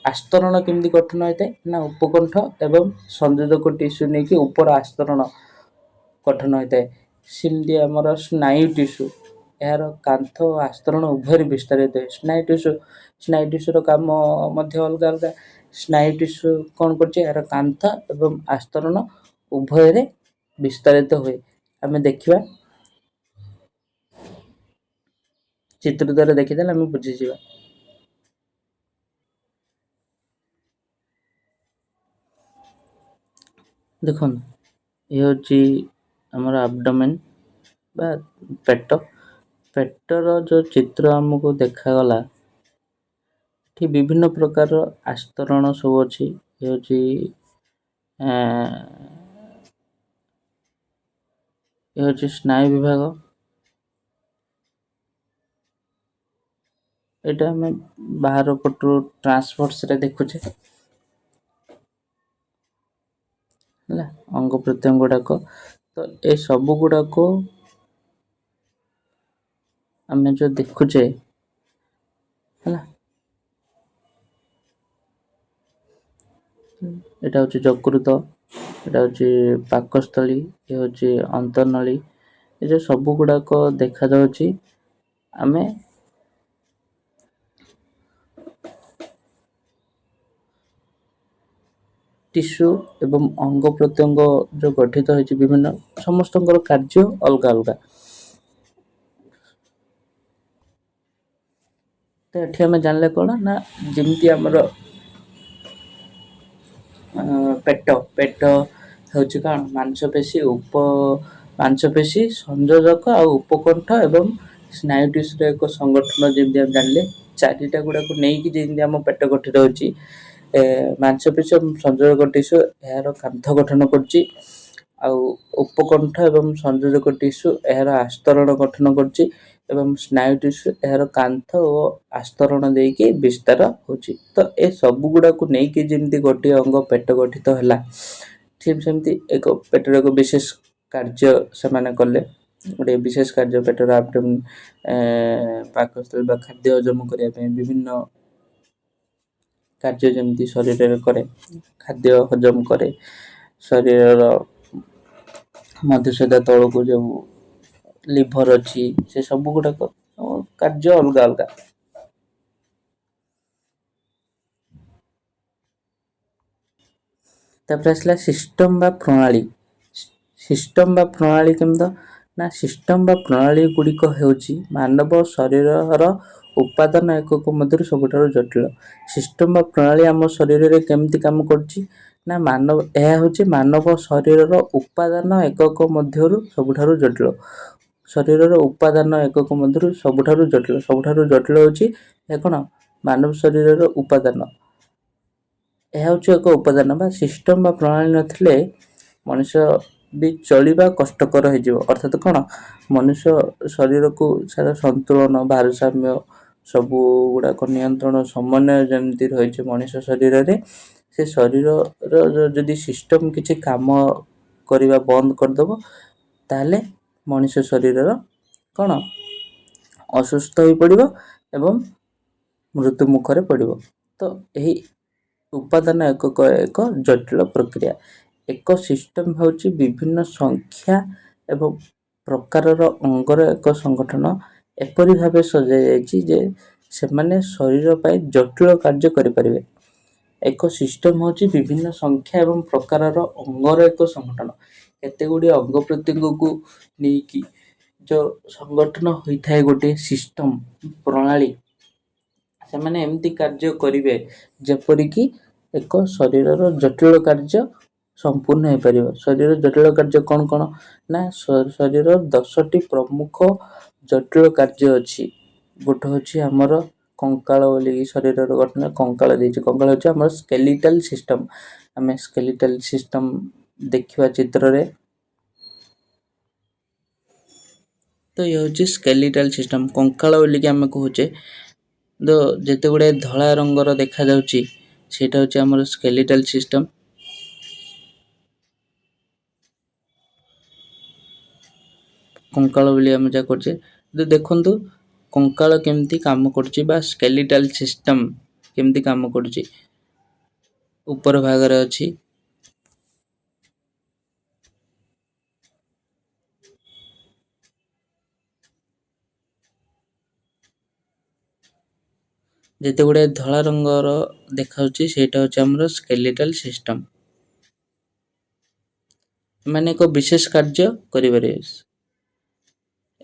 ଆସ୍ତରଣ କେମିତି ଗଠନ ହୋଇଥାଏ? ନା ଉପକଣ୍ଠ ଏବଂ ସଂଯୋଜକ ଟିସ୍ୟୁ ନେଇକି ଉପର ଆସ୍ତରଣ ଗଠନ ହୋଇଥାଏ। ସେମିତି ଆମର ସ୍ନାୟୁ ଟିସ୍ୟୁ ଏହାର କାନ୍ଥ ଓ ଆସ୍ତରଣ ଉଭୟରେ ବିସ୍ତାରିତ ହୁଏ। ସ୍ନାୟୁ ଟିସ୍ୟୁର କାମ ମଧ୍ୟ ଅଲଗା ଅଲଗା। ସ୍ନାୟୁ ଟିସ୍ୟୁ କ'ଣ କରୁଛି? ଏହାର କାନ୍ଥ ଏବଂ ଆସ୍ତରଣ ଉଭୟରେ ବିସ୍ତାରିତ ହୁଏ। ଆମେ ଦେଖିବା, ଚିତ୍ର ଦ୍ୱାରା ଦେଖିଦେଲେ ଆମେ ବୁଝିଯିବା। ଦେଖନ୍ତୁ, ଇଏ ହେଉଛି ଆମର ଆବଡୋମେନ୍ ବା ପେଟ। ପେଟର ଯେଉଁ ଚିତ୍ର ଆମକୁ ଦେଖାଗଲା, ଏଠି ବିଭିନ୍ନ ପ୍ରକାର ଆସ୍ତରଣ ସବୁ ଅଛି। ଇଏ ହେଉଛି ସ୍ନାୟୁ ବିଭାଗ। ଏଇଟା ଆମେ ବାହାର ପଟରୁ ଟ୍ରାନ୍ସଭର୍ସରେ ଦେଖୁଛେ, ହେଲା, ଅଙ୍ଗ ପ୍ରତ୍ୟଙ୍ଗ ଗୁଡ଼ାକ। ତ ଏ ସବୁ ଗୁଡ଼ାକ ଆମେ ଯେଉଁ ଦେଖୁଛେ, ହେଲା, ଏଇଟା ହେଉଛି ଯକୃତ, ଏଇଟା ହେଉଛି ପାକସ୍ଥଳୀ, ଏ ହେଉଛି ଅନ୍ତର୍ନଳୀ। ଏ ଯେଉଁ ସବୁ ଗୁଡ଼ାକ ଦେଖାଯାଉଛି, ଆମେ ଟିସ୍ୟୁ ଏବଂ ଅଙ୍ଗ ପ୍ରତ୍ୟଙ୍ଗ ଯେଉଁ ଗଠିତ ହୋଇଛି ବିଭିନ୍ନ, ସମସ୍ତଙ୍କର କାର୍ଯ୍ୟ ଅଲଗା ଅଲଗା। ତ ଏଠି ଆମେ ଜାଣିଲେ କ'ଣ? ନା ଯେମିତି ଆମର ପେଟ ହେଉଛି କ'ଣ? ମାଂସପେଶୀ, ସଂଯୋଜକ ଆଉ ଉପକଣ୍ଠ ଏବଂ ସ୍ନାୟୁ ଟିସ୍ୟୁର ଏକ ସଂଗଠନ। ଯେମିତି ଆମେ ଜାଣିଲେ ଚାରିଟା ଗୁଡ଼ାକୁ ନେଇକି ଯେମିତି ଆମ ପେଟ ଗଠିତ ହେଉଛି। ମାଂସପେଶୀ ଏବଂ ସଂଯୋଜକ ଟିସ୍ୟୁ ଏହାର କାନ୍ଥ ଗଠନ କରୁଛି, ଆଉ ଉପକଣ୍ଠ ଏବଂ ସଂଯୋଜକ ଟିସ୍ୟୁ ଏହାର ଆସ୍ତରଣ ଗଠନ କରୁଛି, ଏବଂ ସ୍ନାୟୁ ଟିସ୍ୟୁ ଏହାର କାନ୍ଥ ଓ ଆସ୍ତରଣ ଦେଇକି ବିସ୍ତାର ହେଉଛି। ତ ଏ ସବୁ ଗୁଡ଼ାକୁ ନେଇକି ଯେମିତି ଗୋଟିଏ ଅଙ୍ଗ ପେଟ ଗଠିତ ହେଲା, ଠିକ୍ ସେମିତି ପେଟର ଏକ ବିଶେଷ କାର୍ଯ୍ୟ ସେମାନେ କଲେ। ଗୋଟେ ବିଶେଷ କାର୍ଯ୍ୟ ପେଟର ଆବଡୋମେନ୍ ପାକସ୍ଥଳୀ ବା ଖାଦ୍ୟ ହଜମ କରିବା ପାଇଁ ବିଭିନ୍ନ କାର୍ଯ୍ୟ ଯେମିତି ଶରୀରରେ କରେ, ଖାଦ୍ୟ ହଜମ କରେ। ଶରୀରର ମଧୁସୂଦନ ତଳକୁ ଯେଉଁ ଲିଭର ଅଛି, ସେ ସବୁ ଗୁଡ଼ାକ କାର୍ଯ୍ୟ ଅଲଗା ଅଲଗା। ତାପରେ ଆସିଲା ସିଷ୍ଟମ ବା ପ୍ରଣାଳୀ। ସିଷ୍ଟମ ବା ପ୍ରଣାଳୀ କେମିତି? ନା ସିଷ୍ଟମ ବା ପ୍ରଣାଳୀ ଗୁଡ଼ିକ ହେଉଛି ମାନବ ଶରୀରର ଉପାଦାନ ଏକକ ମଧ୍ୟରୁ ସବୁଠାରୁ ଜଟିଳ। ସିଷ୍ଟମ ବା ପ୍ରଣାଳୀ ଆମ ଶରୀରରେ କେମିତି କାମ କରୁଛି? ନା ଏହା ହେଉଛି ମାନବ ଶରୀରର ଉପାଦାନ ଏକକ ମଧ୍ୟରୁ ସବୁଠାରୁ ଜଟିଳ। ଶରୀରର ଉପାଦାନ ଏକକ ମଧ୍ୟରୁ ସବୁଠାରୁ ଜଟିଳ ହେଉଛି ଏହା କ'ଣ? ମାନବ ଶରୀରର ଉପାଦାନ। ଏହା ହେଉଛି ଏକ ଉପାଦାନ ବା ସିଷ୍ଟମ ବା ପ୍ରଣାଳୀ ନଥିଲେ ମଣିଷ ବି ଚଳିବା କଷ୍ଟକର ହେଇଯିବ। ଅର୍ଥାତ୍ କ'ଣ? ମନୁଷ୍ୟ ଶରୀରକୁ ସାରା ସନ୍ତୁଳନ, ଭାରସାମ୍ୟ ସବୁ ଗୁଡ଼ାକ ନିୟନ୍ତ୍ରଣ, ସମନ୍ୱୟ ଯେମିତି ରହିଛି ମଣିଷ ଶରୀରରେ, ସେ ଶରୀରର ଯଦି ସିଷ୍ଟମ କିଛି କାମ କରିବା ବନ୍ଦ କରିଦେବ, ତାହେଲେ ମଣିଷ ଶରୀରର କ'ଣ? ଅସୁସ୍ଥ ହୋଇପଡ଼ିବ ଏବଂ ମୃତ୍ୟୁ ମୁଖରେ ପଡ଼ିବ। ତ ଏହି ଉପାଦାନ ଏକକ ଏକ ଜଟିଳ ପ୍ରକ୍ରିୟା। ଏକ ସିଷ୍ଟମ ହେଉଛି ବିଭିନ୍ନ ସଂଖ୍ୟା ଏବଂ ପ୍ରକାରର ଅଙ୍ଗର ଏକ ସଂଗଠନ ଏପରି ଭାବେ ସଜାଯାଇଛି ଯେ ସେମାନେ ଶରୀର ପାଇଁ ଜଟିଳ କାର୍ଯ୍ୟ କରିପାରିବେ। ଏକ ସିଷ୍ଟମ ହେଉଛି ବିଭିନ୍ନ ସଂଖ୍ୟା ଏବଂ ପ୍ରକାରର ଅଙ୍ଗର ଏକ ସଂଗଠନ। କେତେ ଗୁଡ଼ିଏ ଅଙ୍ଗ ପ୍ରତ୍ୟଙ୍ଗକୁ ନେଇକି ଯେଉଁ ସଂଗଠନ ହୋଇଥାଏ ଗୋଟିଏ ସିଷ୍ଟମ ପ୍ରଣାଳୀ, ସେମାନେ ଏମିତି କାର୍ଯ୍ୟ କରିବେ ଯେପରିକି ଏକ ଶରୀରର ଜଟିଳ କାର୍ଯ୍ୟ ସମ୍ପୂର୍ଣ୍ଣ ହୋଇପାରିବ। ଶରୀରର ଜଟିଳ କାର୍ଯ୍ୟ କ'ଣ କ'ଣ? ନା ଶରୀରର 10ଟି ପ୍ରମୁଖ ଜଟିଳ କାର୍ଯ୍ୟ ଅଛି। ଗୋଟେ ହେଉଛି ଆମର କଙ୍କାଳ ବୋଲିକି ଶରୀରର ଗଠନ କଙ୍କାଳ ଦେଇଛି। କଙ୍କାଳ ହେଉଛି ଆମର ସ୍କେଲିଟାଲ ସିଷ୍ଟମ। ଆମେ ସ୍କେଲିଟାଲ ସିଷ୍ଟମ ଦେଖିବା ଚିତ୍ରରେ। ତ ଇଏ ହେଉଛି ସ୍କେଲିଟାଲ ସିଷ୍ଟମ, କଙ୍କାଳ ବୋଲିକି ଆମେ କହୁଛେ। ତ ଯେତେ ଗୁଡ଼ାଏ ଧଳା ରଙ୍ଗର ଦେଖାଯାଉଛି ସେଇଟା ହେଉଛି ଆମର ସ୍କେଲିଟାଲ ସିଷ୍ଟମ। କଙ୍କାଳ ବୋଲି ଆମେ ଯାହା କରୁଛେ, ଦେଖନ୍ତୁ କଙ୍କାଳ କେମିତି କାମ କରୁଛି ବା ସ୍କେଲିଟାଲ ସିଷ୍ଟମ କେମିତି କାମ କରୁଛି। ଉପର ଭାଗରେ ଅଛି ଯେତେ ଗୁଡ଼ାଏ ଧଳା ରଙ୍ଗର ଦେଖାଯାଉଛି ସେଇଟା ହେଉଛି ଆମର ସ୍କେଲିଟାଲ ସିଷ୍ଟମ। ଏମାନେ ଏକ ବିଶେଷ କାର୍ଯ୍ୟ କରିପାରିବେ।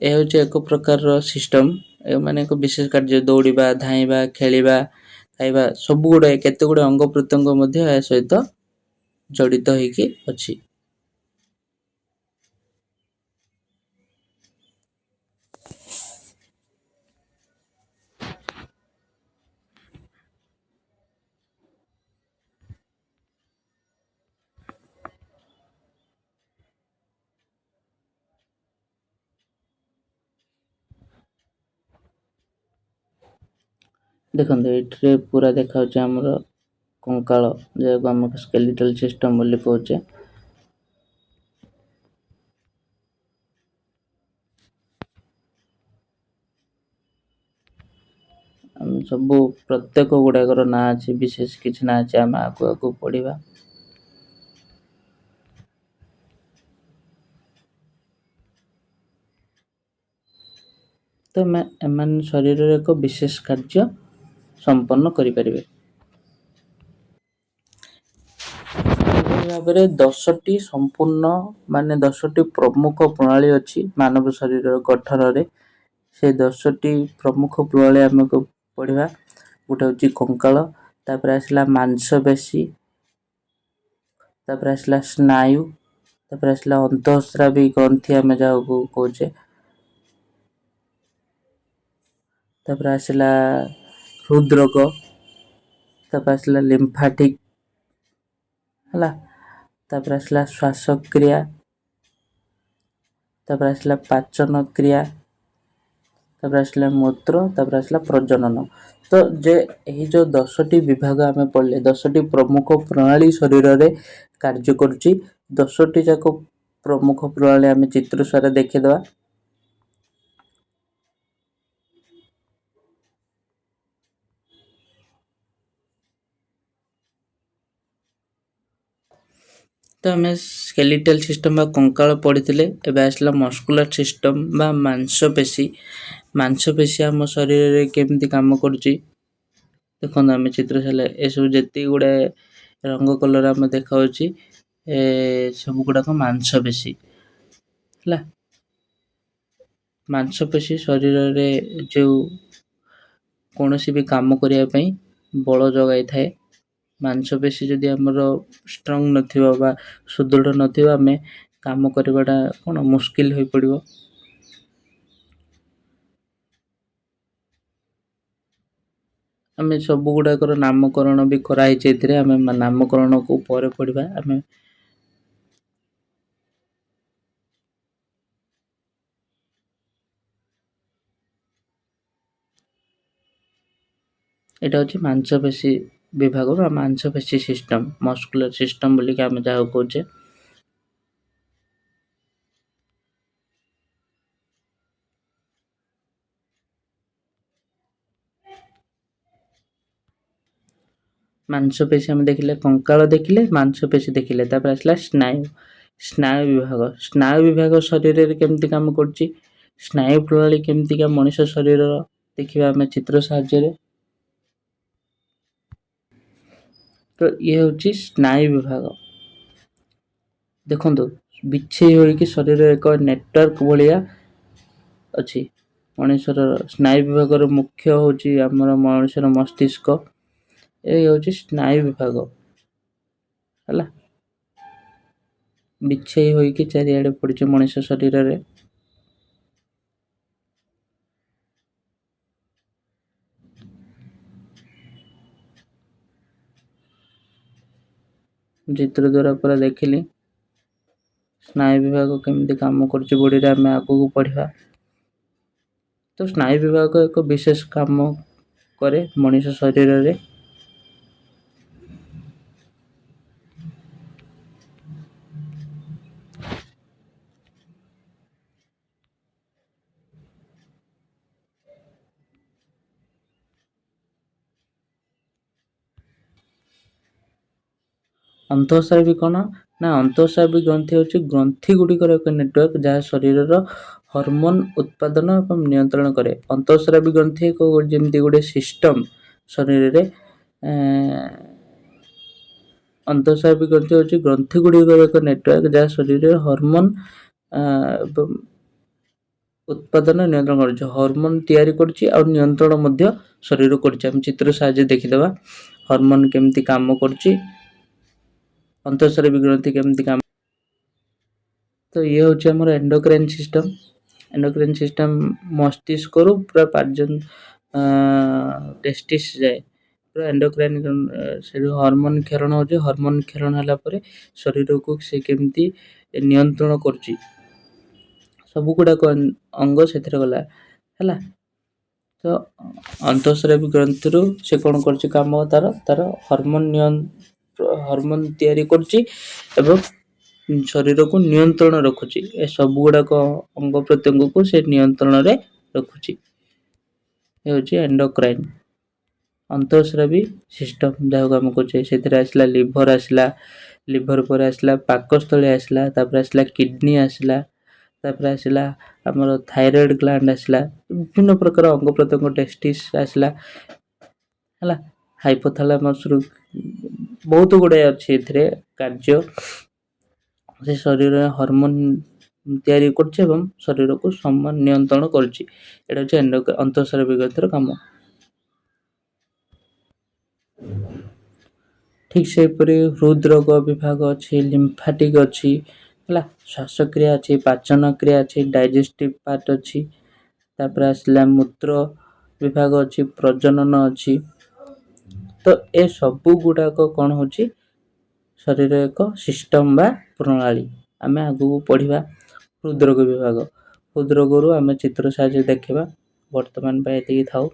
ଏହା ହେଉଛି ଏକ ପ୍ରକାରର ସିଷ୍ଟମ। ଏମାନେ ଏକ ବିଶେଷ କାର୍ଯ୍ୟ, ଦୌଡ଼ିବା, ଧାଇଁବା, ଖେଳିବା, ଖାଇବା ସବୁ ଗୁଡ଼ାଏ କେତେ ଗୁଡ଼ିଏ ଅଙ୍ଗ ପ୍ରତ୍ୟଙ୍ଗ ମଧ୍ୟ ଏହା ସହିତ ଜଡ଼ିତ ହୋଇକି ଅଛି। ଦେଖନ୍ତୁ ଏଇଠିରେ ପୁରା ଦେଖାଉଛି ଆମର କଙ୍କାଳ, ଯାହାକୁ ଆମେ ସ୍କେଲିଟାଲ ସିଷ୍ଟମ ବୋଲି କହୁଛେ। ସବୁ ପ୍ରତ୍ୟେକ ଗୁଡ଼ାକର ନାଁ ଅଛି, ବିଶେଷ କିଛି ନାଁ ଅଛି, ଆମେ ଆଗକୁ ପଢ଼ିବା। ତ ଏମାନେ ଶରୀରରେ ଏକ ବିଶେଷ କାର୍ଯ୍ୟ ସମ୍ପନ୍ନ କରିପାରିବେ। ଏଭଳି ଭାବରେ 10ଟି ସମ୍ପୂର୍ଣ୍ଣ 10ଟି ପ୍ରମୁଖ ପ୍ରଣାଳୀ ଅଛି ମାନବ ଶରୀରର ଗଠନରେ। ସେ 10ଟି ପ୍ରମୁଖ ପ୍ରଣାଳୀ ଆମକୁ ପଢ଼ିବା। ଗୋଟେ ହେଉଛି କଙ୍କାଳ, ତାପରେ ଆସିଲା ମାଂସପେଶୀ, ତାପରେ ଆସିଲା ସ୍ନାୟୁ, ତାପରେ ଆସିଲା ଅନ୍ତଃସ୍ରାବୀ ଗ୍ରନ୍ଥି ଆମେ ଯାହାକୁ କହୁଛେ, ତାପରେ ଆସିଲା ହୃଦରୋଗ, ତାପରେ ଆସିଲା ଲିମ୍ଫାଟିକ୍ ହେଲା, ତାପରେ ଆସିଲା ଶ୍ୱାସକ୍ରିୟା, ତାପରେ ଆସିଲା ପାଚନ କ୍ରିୟା, ତାପରେ ଆସିଲା ମୂତ୍ର, ତାପରେ ଆସିଲା ପ୍ରଜନନ। ତ ଏହି ଯେଉଁ 10ଟି ବିଭାଗ ଆମେ ପଢ଼ିଲେ, 10ଟି ପ୍ରମୁଖ ପ୍ରଣାଳୀ ଶରୀରରେ କାର୍ଯ୍ୟ କରୁଛି। 10ଟି ଯାକ ପ୍ରମୁଖ ପ୍ରଣାଳୀ ଆମେ ଚିତ୍ର ସାରା ଦେଖିଦେବା। ତ ଆମେ ସ୍କେଲିଟାଲ ସିଷ୍ଟମ ବା କଙ୍କାଳ ପଢ଼ିଥିଲେ। ଏବେ ଆସିଲା ମସ୍କୁଲାର ସିଷ୍ଟମ ବା ମାଂସପେଶୀ। ମାଂସପେଶୀ ଆମ ଶରୀରରେ କେମିତି କାମ କରୁଛି ଦେଖନ୍ତୁ। ଆମେ ଚିତ୍ର ସାରିଲେ ଏସବୁ ଯେତିକି ଗୁଡ଼ାଏ ରଙ୍ଗ କଲର୍ ଆମେ ଦେଖାଉଛି ସବୁ ଗୁଡ଼ାକ ମାଂସପେଶୀ ହେଲା। ମାଂସପେଶୀ ଶରୀରରେ ଯେଉଁ କୌଣସି ବି କାମ କରିବା ପାଇଁ ବଳ ଯୋଗାଇଥାଏ। ମାଂସପେଶୀ ଯଦି ଆମର ଷ୍ଟ୍ରଙ୍ଗ ନଥିବ ବା ସୁଦୃଢ଼ ନଥିବ, ଆମେ କାମ କରିବାଟା କ'ଣ ମୁସ୍କିଲ ହୋଇପଡ଼ିବ। ଆମେ ସବୁ ଗୁଡ଼ାକର ନାମକରଣ ବି କରାହେଇଛି ଏଥିରେ, ଆମେ ନାମକରଣକୁ ପରେ ପଢ଼ିବା। ଏଇଟା ହେଉଛି ମାଂସପେଶୀ ବିଭାଗ ବା ମାଂସପେଶୀ ସିଷ୍ଟମ୍, ମସ୍କୁଲାର ସିଷ୍ଟମ୍ ବୋଲିକି ଆମେ ଯାହାକୁ କହୁଛେ। ମାଂସପେଶୀ ଆମେ ଦେଖିଲେ, କଙ୍କାଳ ଦେଖିଲେ, ମାଂସପେଶୀ ଦେଖିଲେ, ତାପରେ ଆସିଲା ସ୍ନାୟୁ ବିଭାଗ। ସ୍ନାୟୁ ବିଭାଗ ଶରୀରରେ କେମିତି କାମ କରୁଛି, ସ୍ନାୟୁ ପ୍ରଣାଳୀ କେମିତିକା ମଣିଷ ଶରୀରର ଦେଖିବା ଆମେ ଚିତ୍ର ସାହାଯ୍ୟରେ। ତ ଇଏ ହେଉଛି ସ୍ନାୟୁ ବିଭାଗ। ଦେଖନ୍ତୁ, ବିଛେଇ ହୋଇକି ଶରୀରରେ ଏକ ନେଟୱାର୍କ ଭଳିଆ ଅଛି। ମଣିଷର ସ୍ନାୟୁ ବିଭାଗର ମୁଖ୍ୟ ହେଉଛି ଆମର ମଣିଷର ମସ୍ତିଷ୍କ। ଏ ହେଉଛି ସ୍ନାୟୁ ବିଭାଗ ହେଲା। ବିଛେଇ ହୋଇକି ଚାରିଆଡ଼େ ପଡ଼ିଛି ମଣିଷ ଶରୀରରେ। ଚିତ୍ର ଦ୍ୱାରା ପୁରା ଦେଖିଲି ସ୍ନାୟୁ ବିଭାଗ କେମିତି କାମ କରୁଛି ବଡ଼ିରେ, ଆମେ ଆଗକୁ ପଢ଼ିବା। ତ ସ୍ନାୟୁ ବିଭାଗ ଏକ ବିଶେଷ କାମ କରେ ମଣିଷ ଶରୀରରେ। ଅନ୍ତଃସ୍ରାବୀ କ'ଣ ନା, ଅନ୍ତଃସ୍ରାବୀ ଗ୍ରନ୍ଥି ହେଉଛି ଗ୍ରନ୍ଥି ଗୁଡ଼ିକର ଏକ ନେଟୱାର୍କ ଯାହା ଶରୀରର ହରମୋନ୍ ଉତ୍ପାଦନ ଏବଂ ନିୟନ୍ତ୍ରଣ କରେ। ଅନ୍ତଃସ୍ରାବୀ ଗ୍ରନ୍ଥି ଏକ ଯେମିତି ଗୋଟେ ସିଷ୍ଟମ୍ ଶରୀରରେ। ଅନ୍ତଃସ୍ରାବୀ ଗ୍ରନ୍ଥି ହେଉଛି ଗ୍ରନ୍ଥି ଗୁଡ଼ିକର ଏକ ନେଟୱାର୍କ ଯାହା ଶରୀରରେ ହରମୋନ୍ ଏବଂ ଉତ୍ପାଦନ ନିୟନ୍ତ୍ରଣ କରୁଛି, ହରମୋନ୍ ତିଆରି କରୁଛି ଆଉ ନିୟନ୍ତ୍ରଣ ମଧ୍ୟ ଶରୀର କରୁଛି। ଆମେ ଚିତ୍ର ସାହାଯ୍ୟରେ ଦେଖିଦେବା ହରମୋନ୍ କେମିତି କାମ କରୁଛି, ଅନ୍ତଃସ୍ରାବୀ ଗ୍ରନ୍ଥି କେମିତି କାମ। ତ ଇଏ ହେଉଛି ଆମର ଏଣ୍ଡୋକ୍ରାଇନ୍ ସିଷ୍ଟମ୍। ଏଣ୍ଡୋକ୍ରାଇନ୍ ସିଷ୍ଟମ୍ ମସ୍ତିଷ୍କରୁ ପୁରା ଟେଷ୍ଟିସ୍ ଯାଏ ପୁରା ଏଣ୍ଡୋକ୍ରାଇନ୍, ସେଠି ହରମୋନ୍ କ୍ଷରଣ ହେଉଛି। ହରମୋନ୍ କ୍ଷରଣ ହେଲା ପରେ ଶରୀରକୁ ସେ କେମିତି ନିୟନ୍ତ୍ରଣ କରୁଛି, ସବୁ ଗୁଡ଼ାକ ଅଙ୍ଗ ସେଥିରେ ଗଲା ହେଲା। ତ ଅନ୍ତଃସ୍ରାବୀ ଗ୍ରନ୍ଥିରୁ ସେ କ'ଣ କରୁଛି କାମ, ତାର ହରମୋନ୍ ତିଆରି କରୁଛି ଏବଂ ଶରୀରକୁ ନିୟନ୍ତ୍ରଣ ରଖୁଛି। ଏ ସବୁ ଗୁଡ଼ାକ ଅଙ୍ଗ ପ୍ରତ୍ୟଙ୍ଗକୁ ସେ ନିୟନ୍ତ୍ରଣରେ ରଖୁଛି। ଏ ହେଉଛି ଏଣ୍ଡୋକ୍ରାଇନ୍। ଅନ୍ତଃସ୍ରାବୀ ସିଷ୍ଟମ୍ ଯାହାକୁ ଆମେ କହୁଛେ, ସେଥିରେ ଆସିଲା ଲିଭର ପରେ ଆସିଲା ପାକସ୍ଥଳୀ ଆସିଲା, ତାପରେ ଆସିଲା କିଡନୀ ଆସିଲା, ତାପରେ ଆସିଲା ଆମର ଥାଇରଏଡ଼୍ ଗ୍ଲାଣ୍ଡ ଆସିଲା, ବିଭିନ୍ନ ପ୍ରକାର ଅଙ୍ଗ ପ୍ରତ୍ୟଙ୍ଗ ଟେଷ୍ଟିସ୍ ଆସିଲା ହେଲା। ହାଇପୋଥାଲାମସରୁ ବହୁତ ଗୁଡ଼ାଏ ଅଛି ଏଥିରେ କାର୍ଯ୍ୟ। ସେ ଶରୀରରେ ହରମୋନ୍ ତିଆରି କରୁଛି ଏବଂ ଶରୀରକୁ ସମାନ ନିୟନ୍ତ୍ରଣ କରୁଛି। ଏଇଟା ହେଉଛି ଅନ୍ତଃସ୍ରାବୀ ଗ୍ରନ୍ଥିର କାମ। ଠିକ୍ ସେହିପରି ହୃଦରୋଗ ବିଭାଗ ଅଛି, ଲିମ୍ଫାଟିକ୍ ଅଛି ହେଲା, ଶ୍ୱାସକ୍ରିୟା ଅଛି, ପାଚନ କ୍ରିୟା ଅଛି, ଡାଇଜେଷ୍ଟିଭ୍ ପାର୍ଟ ଅଛି, ତାପରେ ଆସିଲା ମୂତ୍ର ବିଭାଗ ଅଛି, ପ୍ରଜନନ ଅଛି। ତ ଏ ସବୁ ଗୁଡ଼ାକ କ'ଣ ହେଉଛି, ଶରୀର ଏକ ସିଷ୍ଟମ୍ ବା ପ୍ରଣାଳୀ। ଆମେ ଆଗକୁ ପଢ଼ିବା ହୃଦରୋଗ ବିଭାଗ। ହୃଦରୋଗରୁ ଆମେ ଚିତ୍ର ସାହାଯ୍ୟରେ ଦେଖିବା। ବର୍ତ୍ତମାନ ପାଇଁ ଏତିକି ଥାଉ।